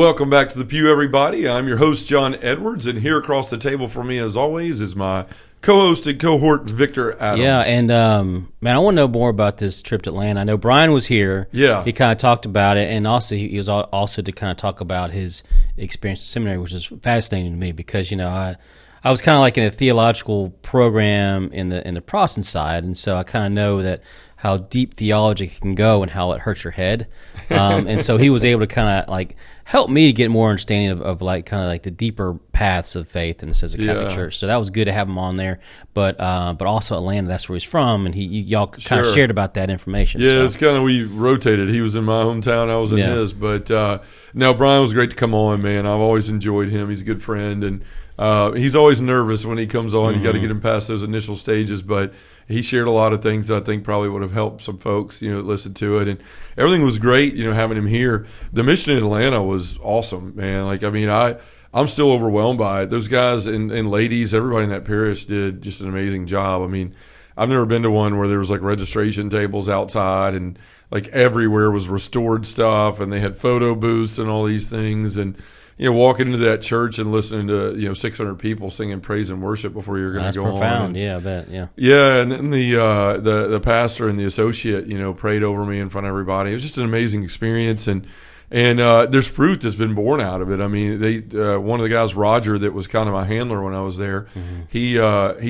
Welcome back to the Pew, everybody. I'm your host, John Edwards, and here across the table from me, as always, is my co-host and cohort, Victor Adams. Yeah, and man, I want to know more about this trip to Atlanta. I know Brian was here. Yeah. He kind of talked about it, and also he was also to kind of talk about his experience at seminary, which is fascinating to me because, you know, I was kind of like in a theological program in the Protestant side, and so I kind of know that how deep theology can go and how it hurts your head. And so he was able to kind of like help me to get more understanding of like kind of like the deeper paths of faith in this as a Catholic church. So that was good to have him on there. But also Atlanta, that's where he's from, and y'all kind of shared about that information. Yeah, so. It's kind of, we rotated. He was in my hometown, I was in his. But no, Brian was great to come on, man. I've always enjoyed him. He's a good friend, and he's always nervous when he comes on. You got to get him past those initial stages, but he shared a lot of things that I think probably would have helped some folks, you know, listen to it. And everything was great, you know, having him here. The mission in Atlanta was awesome, man. Like, I mean, I'm still overwhelmed by it. Those guys and ladies, everybody in that parish did just an amazing job. I mean, I've never been to one where there was like registration tables outside and like everywhere was restored stuff, and they had photo booths and all these things. And you know, walking into that church and listening to, you know, 600 people singing praise and worship before you're going to go profound. on. And, yeah, I bet. Yeah. Yeah, and then the pastor and the associate, you know, prayed over me in front of everybody. It was just an amazing experience, and there's fruit that's been born out of it. I mean, one of the guys, Roger, that was kind of my handler when I was there, he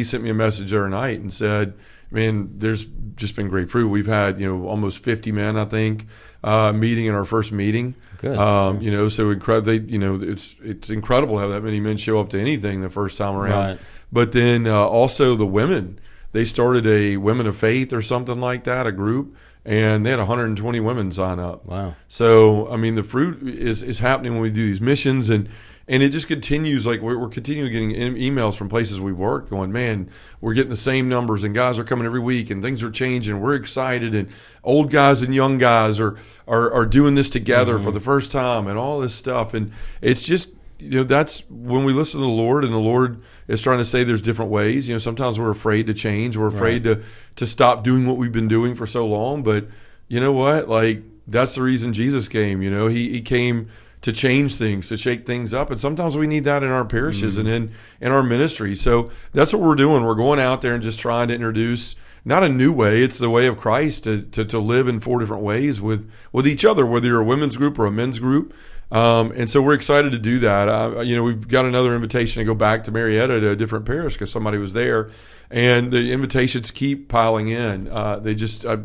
sent me a message the other night and said, "Man, there's just been great fruit. We've had, you know, almost 50 men, I think, meeting in our first meeting." Good. You know, so incredible. You know, it's incredible how that many men show up to anything the first time around. Right. But then also the women, they started a Women of Faith or something like that, a group, and they had 120 women sign up. Wow. So I mean, the fruit is happening when we do these missions, and it just continues. Like we're continuing getting emails from places we work going, man, we're getting the same numbers, and guys are coming every week, and things are changing. We're excited, and old guys and young guys are doing this together for the first time, and all this stuff. And it's just, you know, that's when we listen to the Lord, and the Lord is trying to say there's different ways. You know, sometimes we're afraid to change. We're afraid to stop doing what we've been doing for so long. But you know what? Like, that's the reason Jesus came. You know, he came to change things, to shake things up. And sometimes we need that in our parishes and in our ministry. So that's what we're doing. We're going out there and just trying to introduce not a new way, it's the way of Christ to live in 4 different ways with each other, whether you're a women's group or a men's group. And so we're excited to do that. You know, we've got another invitation to go back to Marietta to a different parish because somebody was there. And the invitations keep piling in. I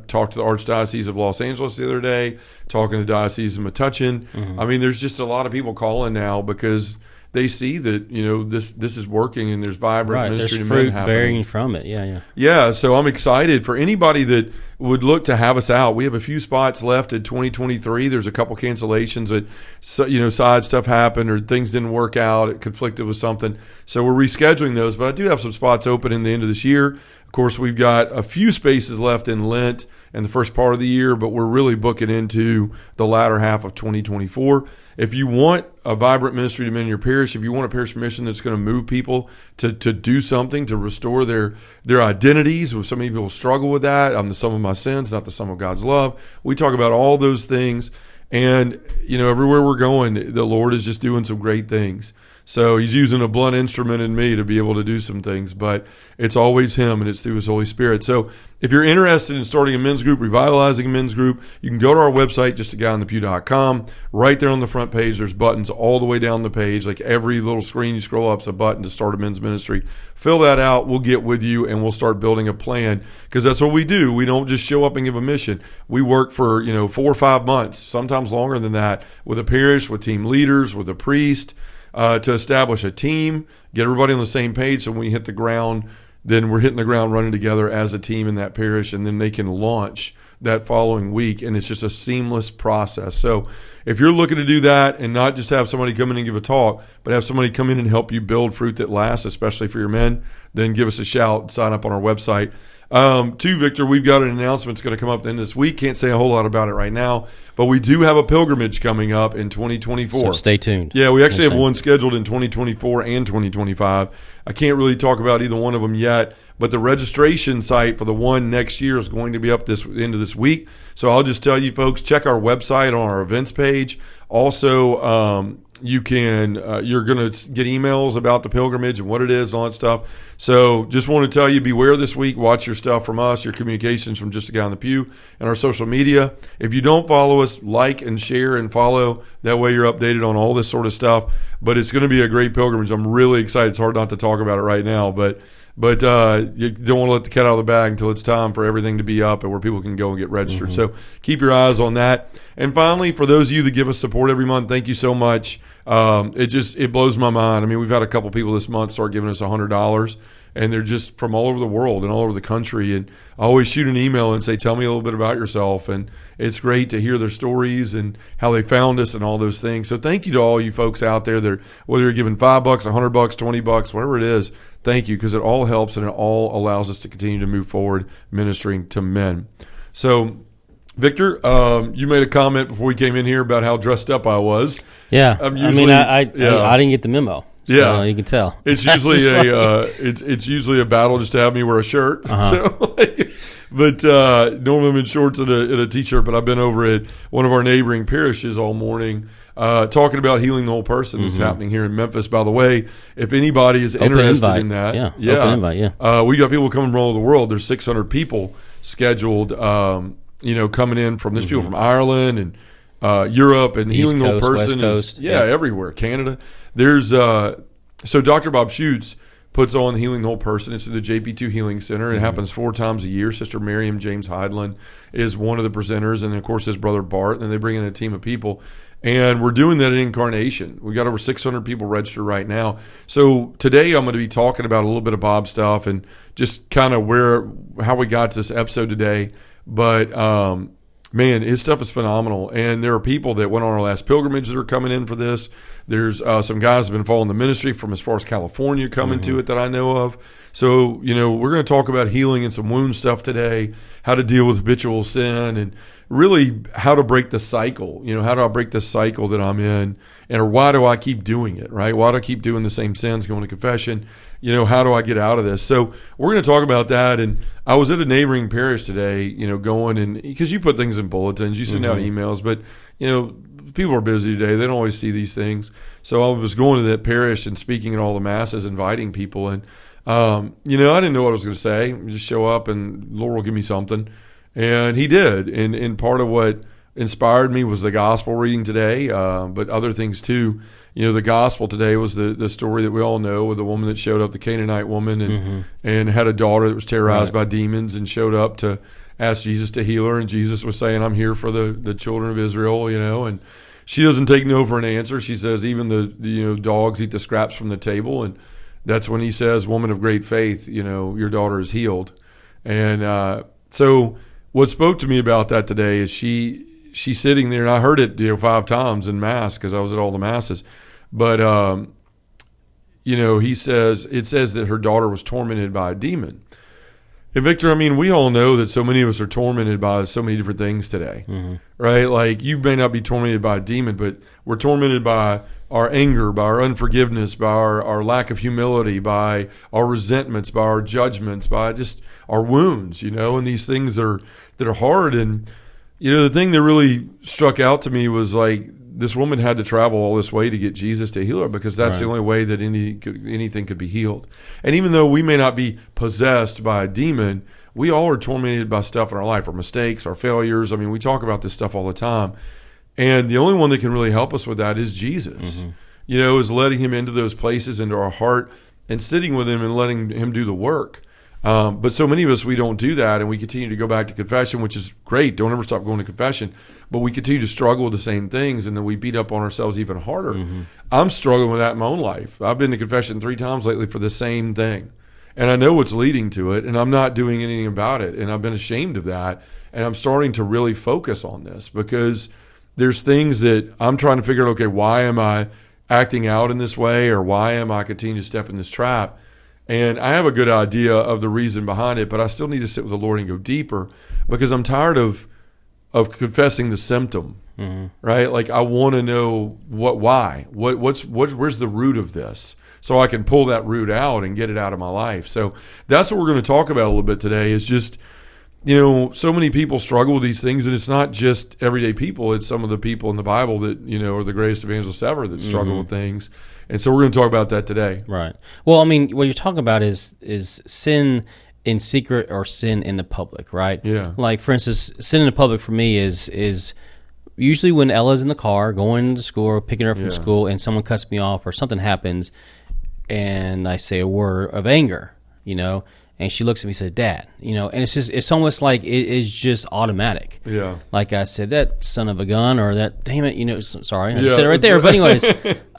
talked to the Archdiocese of Los Angeles the other day, talking to the Diocese of Metuchen. I mean, there's just a lot of people calling now because they see that, you know, this is working, and there's vibrant ministry to men happening. There's fruit bearing from it. Yeah. Yeah, so I'm excited for anybody that would look to have us out. We have a few spots left in 2023. There's a couple cancellations that, you know, side stuff happened or things didn't work out. It conflicted with something. So we're rescheduling those, but I do have some spots open in the end of this year. Of course, we've got a few spaces left in Lent and the first part of the year, but we're really booking into the latter half of 2024. If you want a vibrant ministry to men in your parish, if you want a parish mission that's going to move people to do something, to restore their identities, so many people struggle with that. I'm the sum of my sins, not the sum of God's love. We talk about all those things. And, you know, everywhere we're going, the Lord is just doing some great things. So he's using a blunt instrument in me to be able to do some things, but it's always him, and it's through his Holy Spirit. So if you're interested in starting a men's group, revitalizing a men's group, you can go to our website, justaguyonthepew.com. Right there on the front page, there's buttons all the way down the page. Like every little screen you scroll up is a button to start a men's ministry. Fill that out. We'll get with you, and we'll start building a plan, because that's what we do. We don't just show up and give a mission. We work for, you know, 4 or 5 months, sometimes longer than that, with a parish, with team leaders, with a priest, to establish a team, get everybody on the same page, so when we hit the ground, then we're hitting the ground running together as a team in that parish, and then they can launch that following week, and it's just a seamless process. So if you're looking to do that and not just have somebody come in and give a talk, but have somebody come in and help you build fruit that lasts, especially for your men, then give us a shout, sign up on our website. Too, Victor, we've got an announcement that's going to come up in this week. Can't say a whole lot about it right now, but we do have a pilgrimage coming up in 2024. So stay tuned. Yeah, we actually have one scheduled in 2024 and 2025. I can't really talk about either one of them yet, but the registration site for the one next year is going to be up this end of this week. So I'll just tell you folks, check our website on our events page. Also, you can you're going to get emails about the pilgrimage and what it is and all that stuff. So just want to tell you, beware this week. Watch your stuff from us, your communications from Just a Guy on the Pew, and our social media. If you don't follow us, like and share and follow. That way you're updated on all this sort of stuff. But it's going to be a great pilgrimage. I'm really excited. It's hard not to talk about it right now, but you don't want to let the cat out of the bag until it's time for everything to be up and where people can go and get registered. So keep your eyes on that. And finally, for those of you that give us support every month, thank you so much. It blows my mind. I mean, we've had a couple people this month start giving us $100, and they're just from all over the world and all over the country. And I always shoot an email and say, tell me a little bit about yourself. And it's great to hear their stories and how they found us and all those things. So thank you to all you folks out there that, whether you're giving $5, $100, $20, whatever it is, thank you, because it all helps and it all allows us to continue to move forward ministering to men. So, Victor, you made a comment before we came in here about how dressed up I was. Yeah, I didn't get the memo. So you can tell. It's usually it's usually a battle just to have me wear a shirt. So, but normally I'm in shorts and a t-shirt. But I've been over at one of our neighboring parishes all morning, talking about healing the whole person that's happening here in Memphis. By the way, if anybody is interested in that, open invite, we got people coming from all over the world. There's 600 people scheduled. Coming in from people from Ireland and Europe and East healing the whole Coast, person. West Coast, Everywhere. Canada. There's so Dr. Bob Schutz puts on Healing the Whole Person. It's at the JP2 Healing Center. It happens 4 times a year. Sister Miriam James Heidland is one of the presenters, and of course his brother Bart. And they bring in a team of people, and we're doing that at Incarnation. We got over 600 people registered right now. So today I'm going to be talking about a little bit of Bob's stuff and just kind of how we got to this episode today. But man, his stuff is phenomenal. And there are people that went on our last pilgrimage that are coming in for this. There's some guys that have been following the ministry from as far as California coming to it that I know of. So, we're going to talk about healing and some wound stuff today, how to deal with habitual sin, and really how to break the cycle. How do I break the cycle that I'm in? Or why do I keep doing it, right? Why do I keep doing the same sins, going to confession? How do I get out of this? So we're going to talk about that. And I was at a neighboring parish today, going and because you put things in bulletins, you send out emails, but, people are busy today. They don't always see these things. So I was going to that parish and speaking at all the masses, inviting people. And, I didn't know what I was going to say. Just show up and Lord will give me something. And he did. And part of what inspired me was the gospel reading today, but other things too. The gospel today was the story that we all know with the woman that showed up, the Canaanite woman, and had a daughter that was terrorized by demons and showed up to ask Jesus to heal her. And Jesus was saying, I'm here for the children of Israel, and she doesn't take no for an answer. She says, even the dogs eat the scraps from the table. And that's when he says, woman of great faith, your daughter is healed. And so what spoke to me about that today is she's sitting there, and I heard it 5 times in mass because I was at all the masses. But it says that her daughter was tormented by a demon. And Victor, we all know that so many of us are tormented by so many different things today, right? Like you may not be tormented by a demon, but we're tormented by our anger, by our unforgiveness, by our lack of humility, by our resentments, by our judgments, by just our wounds, and these things that are hard. And, the thing that really struck out to me was like this woman had to travel all this way to get Jesus to heal her because that's the only way that anything could be healed. And even though we may not be possessed by a demon, we all are tormented by stuff in our life, our mistakes, our failures. We talk about this stuff all the time. And the only one that can really help us with that is Jesus, is letting him into those places, into our heart, and sitting with him and letting him do the work. But so many of us, we don't do that, and we continue to go back to confession, which is great. Don't ever stop going to confession. But we continue to struggle with the same things, and then we beat up on ourselves even harder. I'm struggling with that in my own life. I've been to confession 3 times lately for the same thing. And I know what's leading to it, and I'm not doing anything about it. And I've been ashamed of that. And I'm starting to really focus on this because there's things that I'm trying to figure out, okay, why am I acting out in this way, or why am I continuing to step in this trap? And I have a good idea of the reason behind it, but I still need to sit with the Lord and go deeper because I'm tired of confessing the symptom, right? Like I want to know why, where's the root of this? so I can pull that root out and get it out of my life. So that's what we're going to talk about a little bit today, is just, so many people struggle with these things, and it's not just everyday people. It's some of the people in the Bible that, are the greatest evangelists ever that struggle with things. And so we're going to talk about that today. Right. Well, I mean, what you're talking about is sin in secret or sin in the public, right? Yeah. Like, for instance, sin in the public for me is usually when Ella's in the car going to school or picking her up from school, and someone cuts me off or something happens, and I say a word of anger, and she looks at me and says, "Dad," and it's almost like it is just automatic. Yeah. Like I said, that son of a gun, or that, damn it, sorry, I said it right there. But anyways,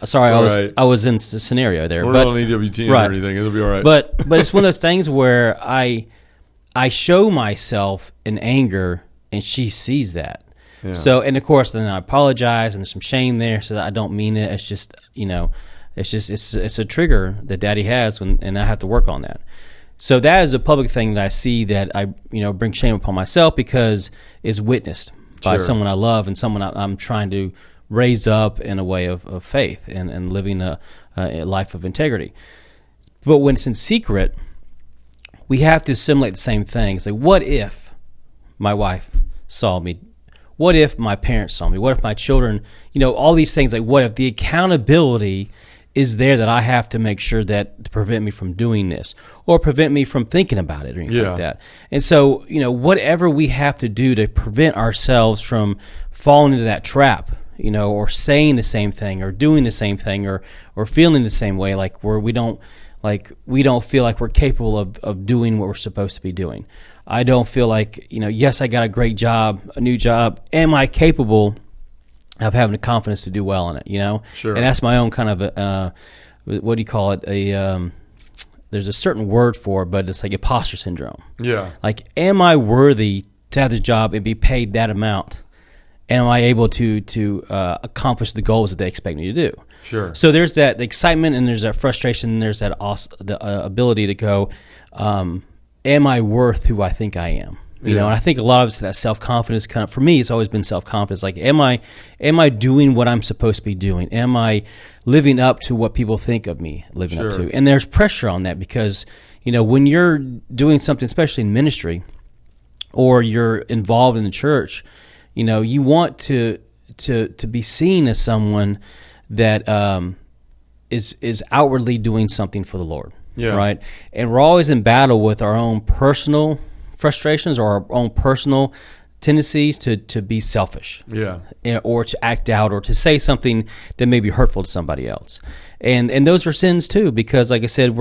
sorry, I was in the scenario there. We're not on EWTN or anything. It'll be all right. But it's one of those things where I show myself in anger, and she sees that. Yeah. So, and of course, then I apologize, and there's some shame there, so that I don't mean it. It's just, it's a trigger that Daddy has, and I have to work on that. So that is a public thing that I see that I, bring shame upon myself, because it's witnessed by someone I love and someone I'm trying to raise up in a way of faith and living a life of integrity. But when it's in secret, we have to assimilate the same things. Like, what if my wife saw me? What if my parents saw me? What if my children, all these things, like, what if the accountability is there that I have to make sure that to prevent me from doing this or prevent me from thinking about it or anything like that. And so, whatever we have to do to prevent ourselves from falling into that trap, or saying the same thing or doing the same thing or feeling the same way, like where we don't feel like we're capable of doing what we're supposed to be doing. I don't feel like, yes, I got a great job, a new job. Am I capable of having the confidence to do well in it, Sure. And that's my own kind of what do you call it? There's a certain word for it, but it's like imposter syndrome. Yeah. Like, am I worthy to have the job and be paid that amount? And am I able to accomplish the goals that they expect me to do? Sure. So there's that excitement, and there's that frustration, and there's that ability to go, am I worth who I think I am? And I think a lot of it's that self-confidence kind of, for me, it's always been self-confidence. Like, am I doing what I'm supposed to be doing? Am I living up to what people think of me living up to? And there's pressure on that, because, when you're doing something, especially in ministry, or you're involved in the church, you want to be seen as someone that is outwardly doing something for the Lord. Yeah. Right? And we're always in battle with our own personal frustrations or our own personal tendencies to be selfish, or to act out, or to say something that may be hurtful to somebody else, and those are sins too. Because, like I said,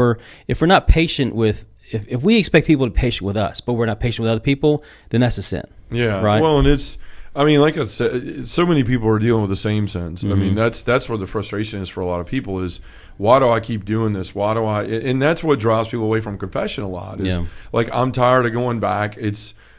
if we're not patient with, if we expect people to be patient with us, but we're not patient with other people, then that's a sin. Yeah, right. Well, and like I said, so many people are dealing with the same sins. Mm-hmm. I mean, that's where the frustration is for a lot of people is, why do I keep doing this? Why do I? And that's what drives people away from confession a lot. Is like, I'm tired of going back.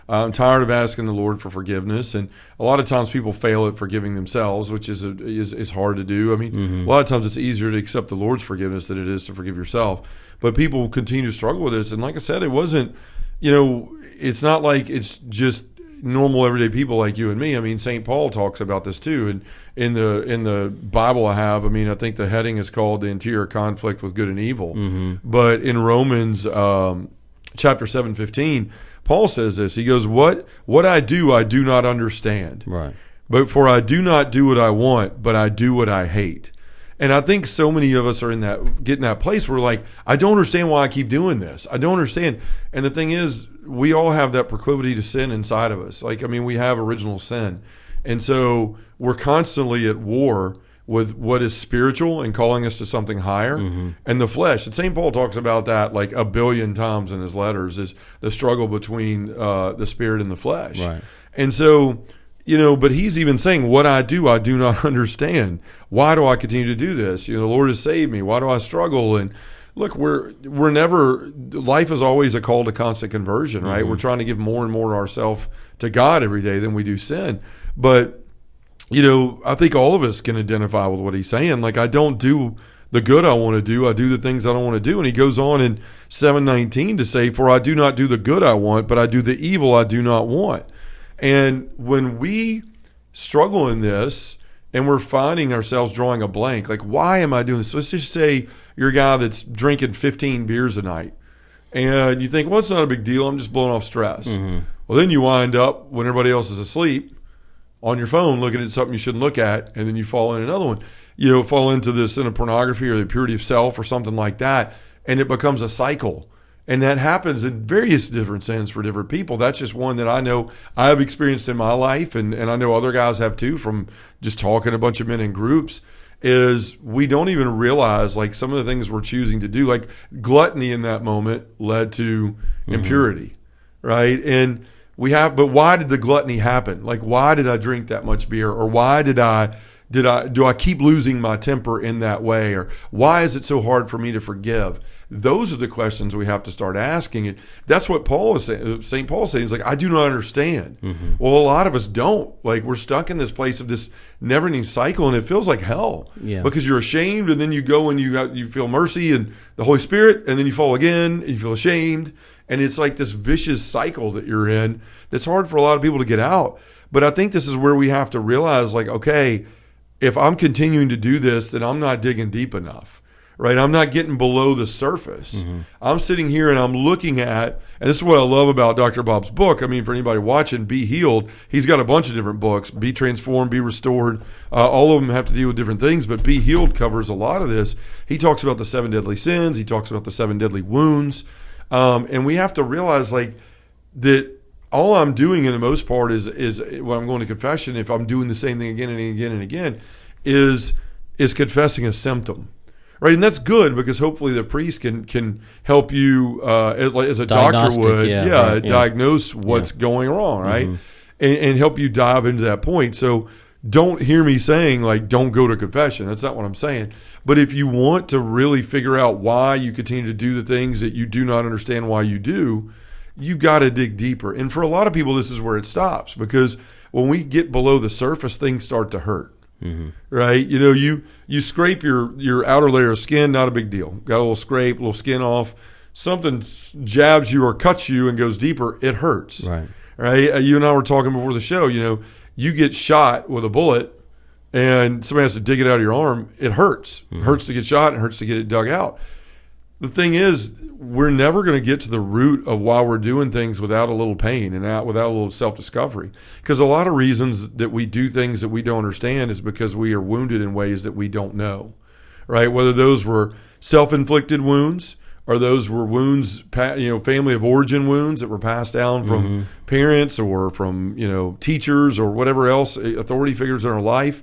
I'm tired of asking the Lord for forgiveness. And a lot of times people fail at forgiving themselves, which is hard to do. I mean, a lot of times it's easier to accept the Lord's forgiveness than it is to forgive yourself. But people continue to struggle with this. And like I said, it wasn't, it's not like it's just normal everyday people like you and me. I mean, St. Paul talks about this too, and in the Bible I have, I think the heading is called the interior conflict with good and evil. But in Romans chapter 7:15, Paul says this. He goes, what I do not understand, right? But for I do not do what I want, but I do what I hate. And I think so many of us are getting that place where, like, I don't understand why I keep doing this. I don't understand. And the thing is, we all have that proclivity to sin inside of us. Like, we have original sin. And so we're constantly at war with what is spiritual and calling us to something higher, and the flesh. And St. Paul talks about that like a billion times in his letters, is the struggle between the spirit and the flesh. Right. And so, but he's even saying, what I do not understand. Why do I continue to do this? The Lord has saved me. Why do I struggle? And look, we're never, life is always a call to constant conversion, right? We're trying to give more and more of ourselves to God every day than we do sin. But, I think all of us can identify with what he's saying. Like, I don't do the good I want to do. I do the things I don't want to do. And he goes on in 7:19 to say, for I do not do the good I want, but I do the evil I do not want. And when we struggle in this and we're finding ourselves drawing a blank, like, why am I doing this? So let's just say, you're a guy that's drinking 15 beers a night, and you think, well, it's not a big deal. I'm just blowing off stress. Well, then you wind up when everybody else is asleep on your phone looking at something you shouldn't look at, and then you fall in another one. Fall into this sin of pornography or the purity of self or something like that, and it becomes a cycle. And that happens in various different sins for different people. That's just one that I know I have experienced in my life, and I know other guys have too, from just talking to a bunch of men in groups, is we don't even realize like some of the things we're choosing to do. Like gluttony in that moment led to impurity, right? And but why did the gluttony happen? Like, why did I drink that much beer? Or why do I keep losing my temper in that way? Or why is it so hard for me to forgive? Those are the questions we have to start asking. And that's what Paul is saying. St. Paul is saying, is like, I do not understand. Well, a lot of us don't. Like, we're stuck in this place of this never-ending cycle, and it feels like hell. Because you're ashamed, and then you go and you feel mercy and the Holy Spirit, and then you fall again, and you feel ashamed. And it's like this vicious cycle that you're in that's hard for a lot of people to get out. But I think this is where we have to realize, like, okay, if I'm continuing to do this, then I'm not digging deep enough, right? I'm not getting below the surface. I'm sitting here and I'm looking at, and this is what I love about Dr. Bob's book. I mean, for anybody watching, Be Healed, he's got a bunch of different books, Be Transformed, Be Restored. All of them have to deal with different things, but Be Healed covers a lot of this. He talks about the 7 deadly sins. He talks about the 7 deadly wounds. And we have to realize like that all I'm doing in the most part is when I'm going to confession, if I'm doing the same thing again and again and again, is confessing a symptom, right? And that's good because hopefully the priest can help you as a doctor would, diagnose what's going wrong, right? And help you dive into that point. So don't hear me saying like don't go to confession. That's not what I'm saying. But if you want to really figure out why you continue to do the things that you do not understand why you do, you've got to dig deeper. And for a lot of people, this is where it stops, because when we get below the surface, things start to hurt. Right? You scrape your outer layer of skin, not a big deal. Got a little scrape, a little skin off. Something jabs you or cuts you and goes deeper, it hurts. Right? You and I were talking before the show, you get shot with a bullet and somebody has to dig it out of your arm, it hurts. It hurts to get shot, it hurts to get it dug out. The thing is, we're never going to get to the root of why we're doing things without a little pain and without a little self-discovery. Because a lot of reasons that we do things that we don't understand is because we are wounded in ways that we don't know, right? Whether those were self-inflicted wounds or those were wounds, family of origin wounds that were passed down from parents or from, teachers or whatever else, authority figures in our life.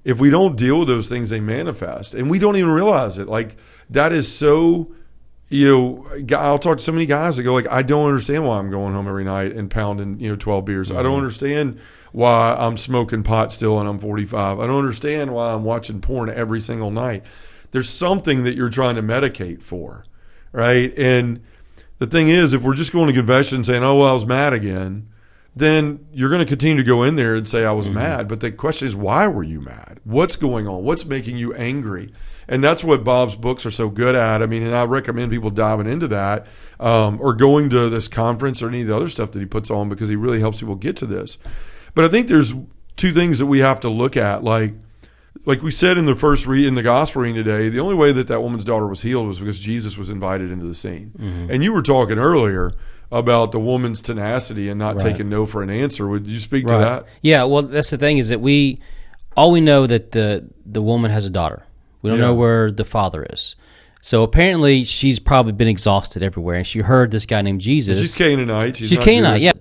If we don't deal with those things, they manifest. And we don't even realize it. Like, that is so... I'll talk to so many guys that go like, I don't understand why I'm going home every night and pounding, 12 beers. I don't understand why I'm smoking pot still and I'm 45. I don't understand why I'm watching porn every single night. There's something that you're trying to medicate for, right? And the thing is, if we're just going to confession saying, oh, well, I was mad again, then you're going to continue to go in there and say I was mad. But the question is, why were you mad? What's going on? What's making you angry? And that's what Bob's books are so good at. I mean, and I recommend people diving into that or going to this conference or any of the other stuff that he puts on, because he really helps people get to this. But I think there's two things that we have to look at. Like we said in the in the gospel reading today, the only way that woman's daughter was healed was because Jesus was invited into the scene. And you were talking earlier about the woman's tenacity and not taking no for an answer. Would you speak to that? Yeah, well, that's the thing is that we know that the woman has a daughter. We don't know where the father is. So apparently she's probably been exhausted everywhere, and she heard this guy named Jesus. She's Canaanite. She's Canaanite, Jewish.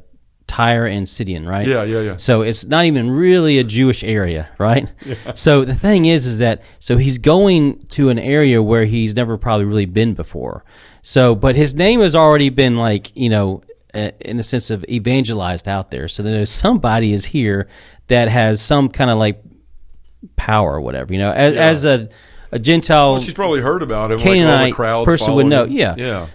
Tyre and Sidon, right? Yeah. So it's not even really a Jewish area, right? Yeah. So the thing is that he's going to an area where he's never probably really been before. So, but his name has already been in the sense of evangelized out there. So there's somebody is here that has some kind of power or whatever, as a Gentile. Well, she's probably heard about him. Canaanite person would know. Him. Yeah.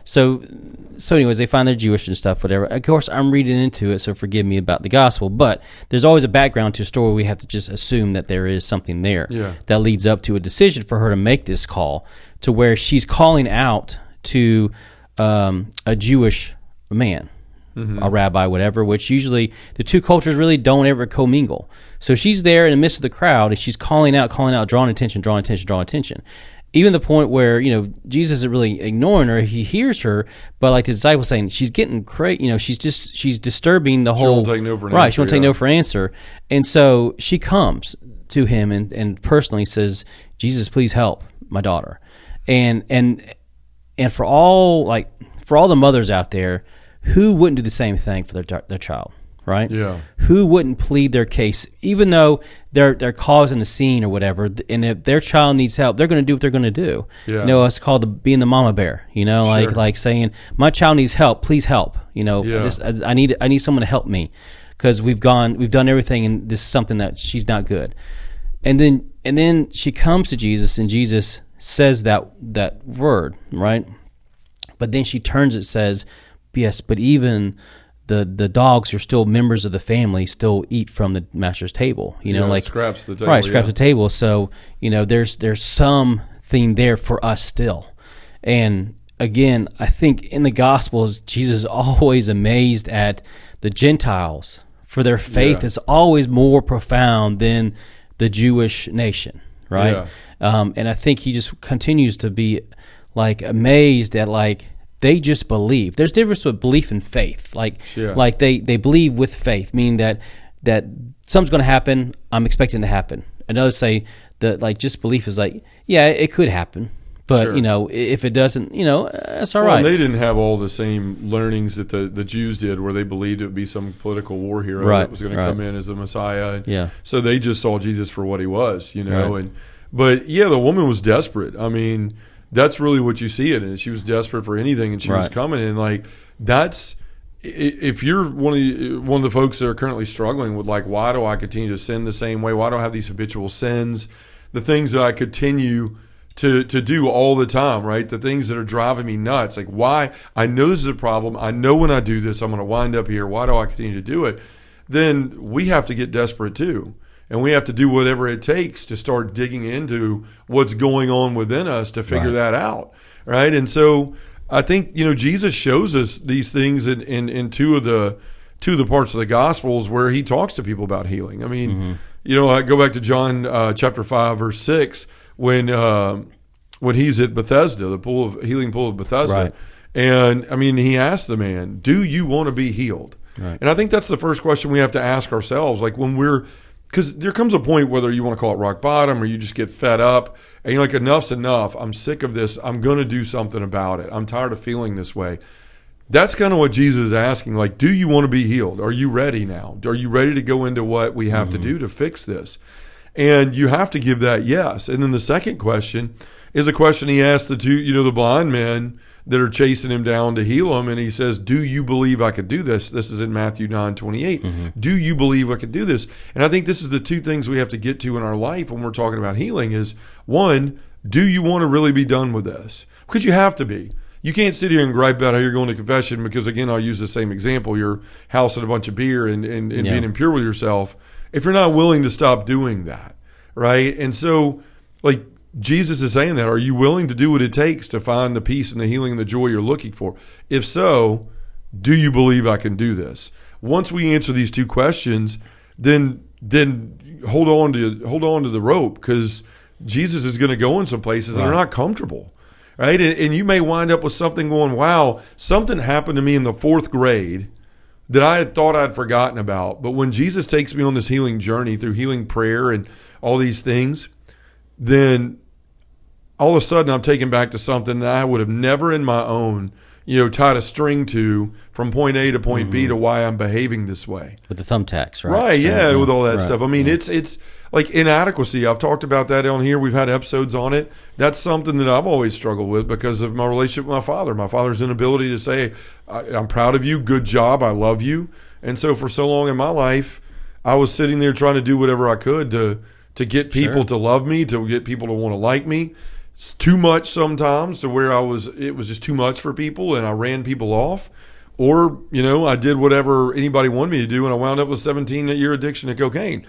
So anyways, they find they're Jewish and stuff, whatever. Of course, I'm reading into it, so forgive me about the gospel, but there's always a background to a story. We have to just assume that there is something there that leads up to a decision for her to make this call, to where she's calling out to a Jewish man, a rabbi, whatever, which usually the two cultures really don't ever commingle. So she's there in the midst of the crowd, and she's calling out, drawing attention. even the point where, Jesus isn't really ignoring her. He hears her, but like the disciples saying, she's getting crazy. She's disturbing the whole. She won't take no for an right. answer, She won't take no for an answer. And so she comes to him and personally says, Jesus, please help my daughter. And for all the mothers out there, who wouldn't do the same thing for their child? Right? Yeah. Who wouldn't plead their case, even though they're causing a scene or whatever? And if their child needs help, they're going to do what they're going to do. Yeah. It's called being the mama bear. Sure. Like saying, my child needs help. Please help. Yeah. I need someone to help me because we've done everything, and this is something that she's not good. And then she comes to Jesus, and Jesus says that word, right? But then she turns and says, yes, but even the dogs who are still members of the family still eat from the master's table. Scraps the table. Right, scraps the table. So, there's something there for us still. And again, I think in the Gospels, Jesus is always amazed at the Gentiles, for their faith is always more profound than the Jewish nation, right? Yeah. And I think he just continues to be amazed at they just believe. There's a difference with belief and faith. They believe with faith, meaning that something's going to happen. I'm expecting it to happen. And others say that just belief is it could happen, but sure. If it doesn't, that's all right. right. They didn't have all the same learnings that the Jews did, where they believed it would be some political war hero that was going to come in as the Messiah. Yeah. So they just saw Jesus for what he was, Right. But the woman was desperate. I mean, that's really what you see it. And she was desperate for anything, and she was coming in that's. If you're one of the folks that are currently struggling with why do I continue to sin the same way? Why do I have these habitual sins? The things that I continue to do all the time, right? The things that are driving me nuts. Why? I know this is a problem. I know when I do this, I'm going to wind up here. Why do I continue to do it? Then we have to get desperate too. And we have to do whatever it takes to start digging into what's going on within us to figure that out, right? And so I think Jesus shows us these things in two of the parts of the Gospels where he talks to people about healing. I mean, I go back to John chapter 5 verse 6 when he's at Bethesda, the healing pool of Bethesda, right. And I mean he asked the man, "Do you want to be healed?" Right. And I think that's the first question we have to ask ourselves, because there comes a point, whether you want to call it rock bottom or you just get fed up and you're enough's enough. I'm sick of this. I'm going to do something about it. I'm tired of feeling this way. That's kind of what Jesus is asking. Do you want to be healed? Are you ready now? Are you ready to go into what we have to do to fix this? And you have to give that yes. And then the second question is a question he asked the two, the blind men that are chasing him down to heal him. And he says, "Do you believe I could do this?" This is in Matthew 9:28. Do you believe I could do this? And I think this is the two things we have to get to in our life when we're talking about healing is, one, do you want to really be done with this? Because you have to be. You can't sit here and gripe about how you're going to confession because, again, I'll use the same example. You're housing a bunch of beer and being impure with yourself if you're not willing to stop doing that, right? And so, Jesus is saying that. Are you willing to do what it takes to find the peace and the healing and the joy you're looking for? If so, do you believe I can do this? Once we answer these two questions, then hold on to the rope, because Jesus is going to go in some places that are not comfortable, right? And you may wind up with something going, wow, something happened to me in the 4th grade that I had thought I'd forgotten about. But when Jesus takes me on this healing journey through healing prayer and all these things, then all of a sudden I'm taken back to something that I would have never in my own, tied a string to from point A to point B to why I'm behaving this way. With the thumbtacks, right? Right, yeah, with all that stuff. I mean, yeah. it's like inadequacy. I've talked about that on here. We've had episodes on it. That's something that I've always struggled with because of my relationship with my father. My father's inability to say, I'm proud of you, good job, I love you. And so for so long in my life, I was sitting there trying to do whatever I could to get people to love me, to get people to want to like me. It's too much sometimes to where it was just too much for people and I ran people off. Or, I did whatever anybody wanted me to do and I wound up with a 17-year addiction to cocaine.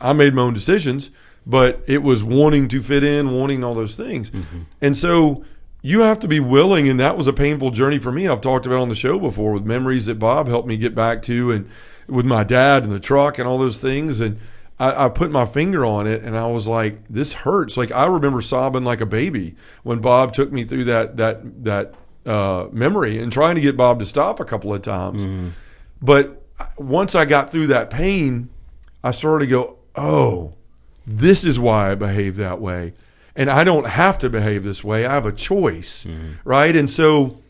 I made my own decisions, but it was wanting to fit in, wanting all those things. Mm-hmm. And so you have to be willing, and that was a painful journey for me. I've talked about on the show before with memories that Bob helped me get back to and with my dad and the truck and all those things. And I put my finger on it, and I was like, this hurts. Like, I remember sobbing like a baby when Bob took me through that memory, and trying to get Bob to stop a couple of times. Mm-hmm. But once I got through that pain, I started to go, oh, this is why I behave that way. And I don't have to behave this way. I have a choice, right? And so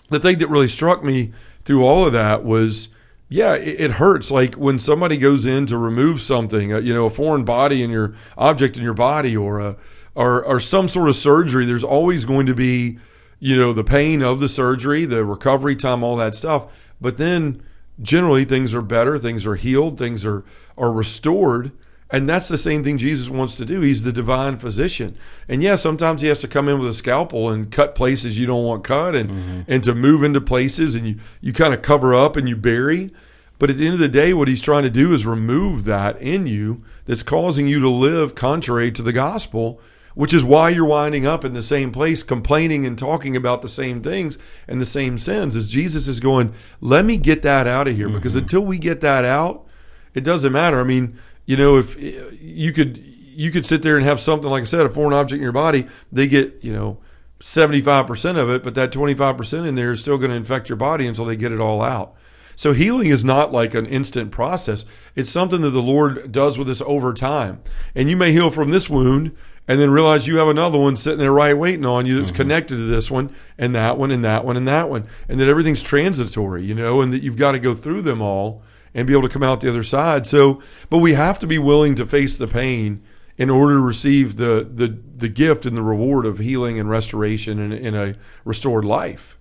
the thing that really struck me through all of that was, yeah, it hurts. Like when somebody goes in to remove something, a foreign body in your object in your body, or some sort of surgery. There's always going to be, the pain of the surgery, the recovery time, all that stuff. But then generally things are better, things are healed, things are restored. And that's the same thing Jesus wants to do. He's the divine physician. And yeah, sometimes he has to come in with a scalpel and cut places you don't want cut, and to move into places, and you kind of cover up and you bury. But at the end of the day, what he's trying to do is remove that in you that's causing you to live contrary to the gospel, which is why you're winding up in the same place, complaining and talking about the same things and the same sins. As Jesus is going, let me get that out of here, because until we get that out, it doesn't matter. I mean, if you could sit there and have something, like I said, a foreign object in your body, they get, 75% of it, but that 25% in there is still going to infect your body until they get it all out. So healing is not like an instant process. It's something that the Lord does with us over time. And you may heal from this wound and then realize you have another one sitting there right waiting on you that's connected to this one, and that one, and that one, and that one. And that everything's transitory, and that you've got to go through them all and be able to come out the other side. So, but we have to be willing to face the pain in order to receive the gift and the reward of healing and restoration in a restored life.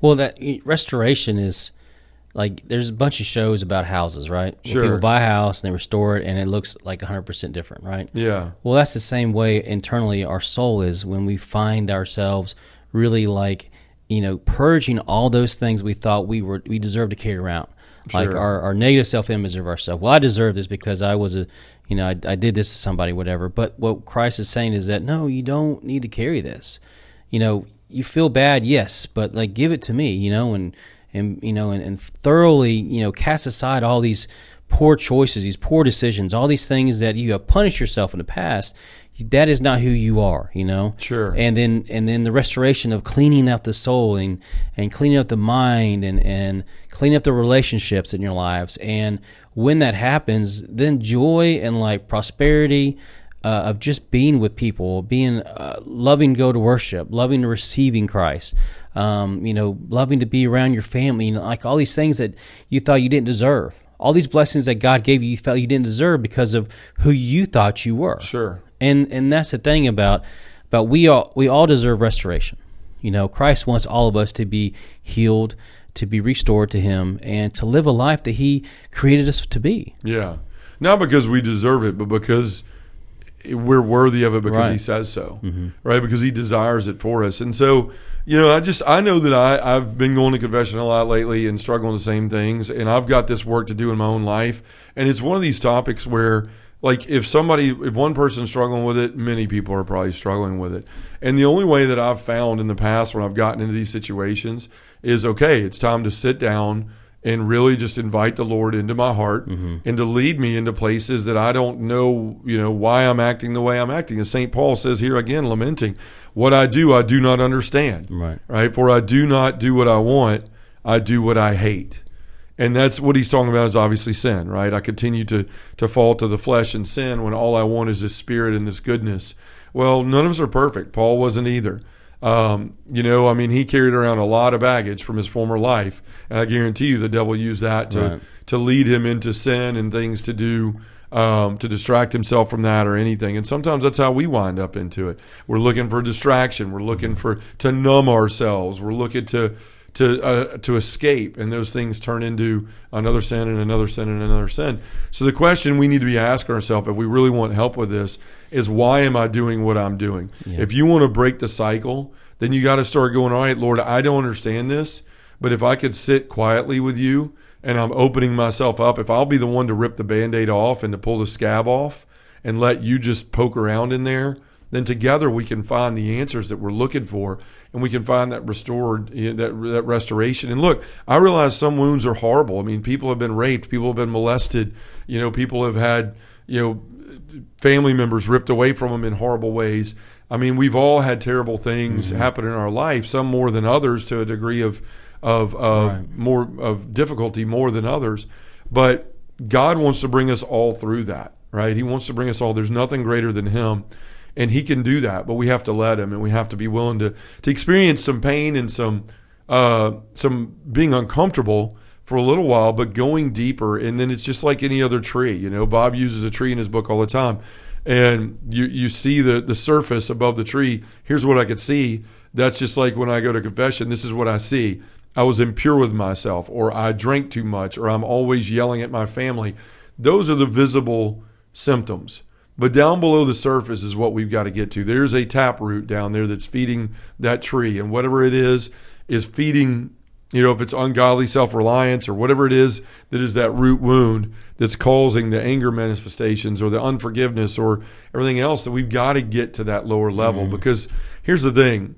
Well, that restoration is like, there's a bunch of shows about houses, right? Sure. Where people buy a house and they restore it and it looks like 100% different, right? Yeah. Well, that's the same way internally our soul is when we find ourselves really like, purging all those things we thought we deserved to carry around. Like Sure. our negative self-image of ourselves. Well, I deserve this because I was I did this to somebody, whatever. But what Christ is saying is that, no, you don't need to carry this. You feel bad, yes, but like, give it to me, and thoroughly, cast aside all these poor choices, these poor decisions, all these things that you have punished yourself in the past. That is not who you are, Sure. And then the restoration of cleaning out the soul and cleaning up the mind and cleaning up the relationships in your lives. And when that happens, then joy and like prosperity of just being with people, being loving to go to worship, loving to receiving Christ, loving to be around your family, like all these things that you thought you didn't deserve. All these blessings that God gave you felt you didn't deserve because of who you thought you were. Sure. And that's the thing about we all deserve restoration. Christ wants all of us to be healed, to be restored to Him, and to live a life that He created us to be. Yeah. Not because we deserve it, but because we're worthy of it, because Right. He says so, right? Because He desires it for us. And so, I know that I've been going to confession a lot lately and struggling with the same things, and I've got this work to do in my own life. And it's one of these topics where, like, if one person's struggling with it, many people are probably struggling with it. And the only way that I've found in the past when I've gotten into these situations is, okay, it's time to sit down and really just invite the Lord into my heart and to lead me into places that I don't know, why I'm acting the way I'm acting. As St. Paul says here again, lamenting, what I do not understand. Right? For I do not do what I want, I do what I hate. And that's what he's talking about, is obviously sin, right? I continue to fall to the flesh and sin when all I want is this spirit and this goodness. Well, none of us are perfect. Paul wasn't either. He carried around a lot of baggage from his former life. And I guarantee you the devil used that to lead him into sin and things to do, to distract himself from that or anything. And sometimes that's how we wind up into it. We're looking for distraction. We're looking to numb ourselves. We're looking to escape, and those things turn into another sin and another sin and another sin. So the question we need to be asking ourselves, if we really want help with this, is why am I doing what I'm doing? Yeah. If you want to break the cycle, then you got to start going, all right, Lord, I don't understand this, but if I could sit quietly with you and I'm opening myself up, if I'll be the one to rip the Band-Aid off and to pull the scab off and let you just poke around in there, then together we can find the answers that we're looking for, and we can find that that restoration. And look, I realize some wounds are horrible. I mean, people have been raped, people have been molested, people have had family members ripped away from him in horrible ways. I mean, we've all had terrible things happen in our life, some more than others, to a degree of more of difficulty more than others. But God wants to bring us all through that, right? He wants to bring us all. There's nothing greater than him, and he can do that. But we have to let him, and we have to be willing to experience some pain and some being uncomfortable for a little while, but going deeper. And then it's just like any other tree. Bob uses a tree in his book all the time. And you see the surface above the tree. Here's what I could see. That's just like when I go to confession. This is what I see. I was impure with myself, or I drank too much, or I'm always yelling at my family. Those are the visible symptoms. But down below the surface is what we've got to get to. There's a taproot down there that's feeding that tree. And whatever it is feeding, if it's ungodly self-reliance or whatever it is that is that root wound that's causing the anger manifestations or the unforgiveness or everything else, that we've got to get to that lower level. Because here's the thing,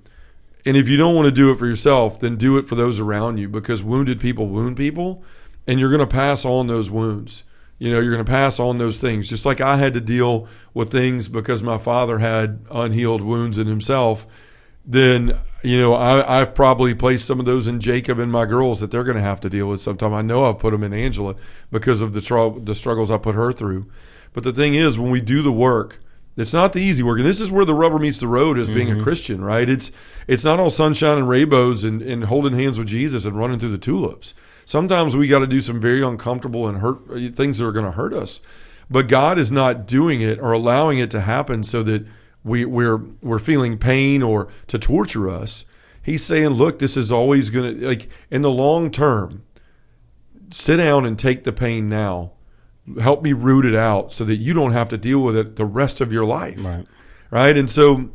and if you don't want to do it for yourself, then do it for those around you, because wounded people wound people, and you're going to pass on those wounds. You're going to pass on those things. Just like I had to deal with things because my father had unhealed wounds in himself, then I've probably placed some of those in Jacob and my girls that they're going to have to deal with sometime. I know I've put them in Angela because of the struggles I put her through. But the thing is, when we do the work, it's not the easy work. And this is where the rubber meets the road as being a Christian, right? It's not all sunshine and rainbows and holding hands with Jesus and running through the tulips. Sometimes we got to do some very uncomfortable and hurt things that are going to hurt us. But God is not doing it or allowing it to happen so that we're feeling pain or to torture us. He's saying, look, this is always going to, like, in the long term, sit down and take the pain now. Help me root it out so that you don't have to deal with it the rest of your life. Right? And so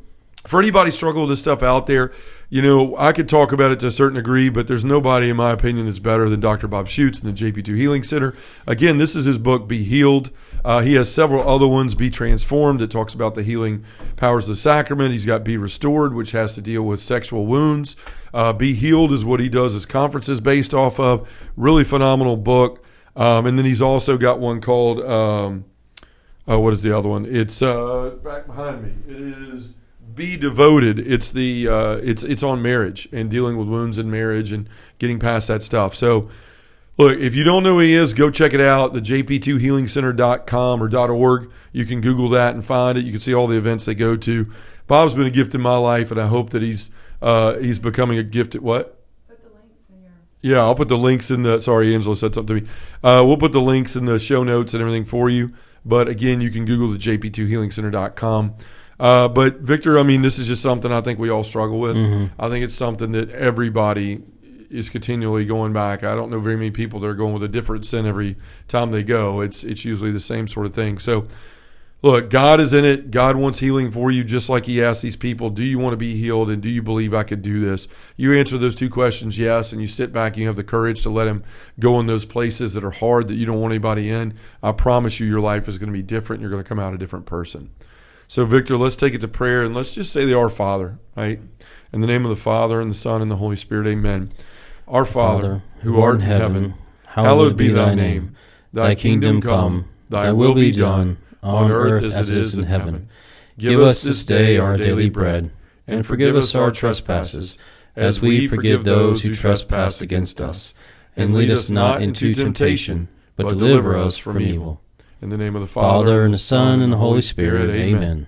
for anybody struggling with this stuff out there, I could talk about it to a certain degree, but there's nobody, in my opinion, that's better than Dr. Bob Schutz and the JP2 Healing Center. Again, this is his book, Be Healed. He has several other ones, Be Transformed, that talks about the healing powers of the sacrament. He's got Be Restored, which has to deal with sexual wounds. Be Healed is what he does his conferences based off of. Really phenomenal book. And then he's also got one called, what is the other one? It's back behind me. It is Be Devoted. It's it's on marriage and dealing with wounds in marriage and getting past that stuff. So, look, if you don't know who he is, go check it out, the jp2healingcenter.com or .org. You can Google that and find it. You can see all the events they go to. Bob's been a gift in my life, and I hope that he's becoming a gift at what? Yeah, I'll put the links in the – sorry, Angela said something to me. We'll put the links in the show notes and everything for you. But, again, you can Google the jp2healingcenter.com. But, Victor, I mean, this is just something I think we all struggle with. I think it's something that everybody is continually going back. I don't know very many people that are going with a different sin every time they go. It's usually the same sort of thing. So, look, God is in it. God wants healing for you, just like he asked these people, do you want to be healed, and do you believe I could do this? You answer those two questions, yes, and you sit back and you have the courage to let him go in those places that are hard that you don't want anybody in. I promise you your life is going to be different. You're going to come out a different person. So, Victor, let's take it to prayer, and let's just say the Our Father, right? In the name of the Father, and the Son, and the Holy Spirit, amen. Our Father, who art in heaven, hallowed be thy name. Thy kingdom come, thy will be done, on earth as it is in heaven. Give us this day our daily bread, and forgive us our trespasses, as we forgive those who trespass against us. And lead us not into temptation, but deliver us from evil. In the name of the Father, and the Son, and the Holy Spirit, amen.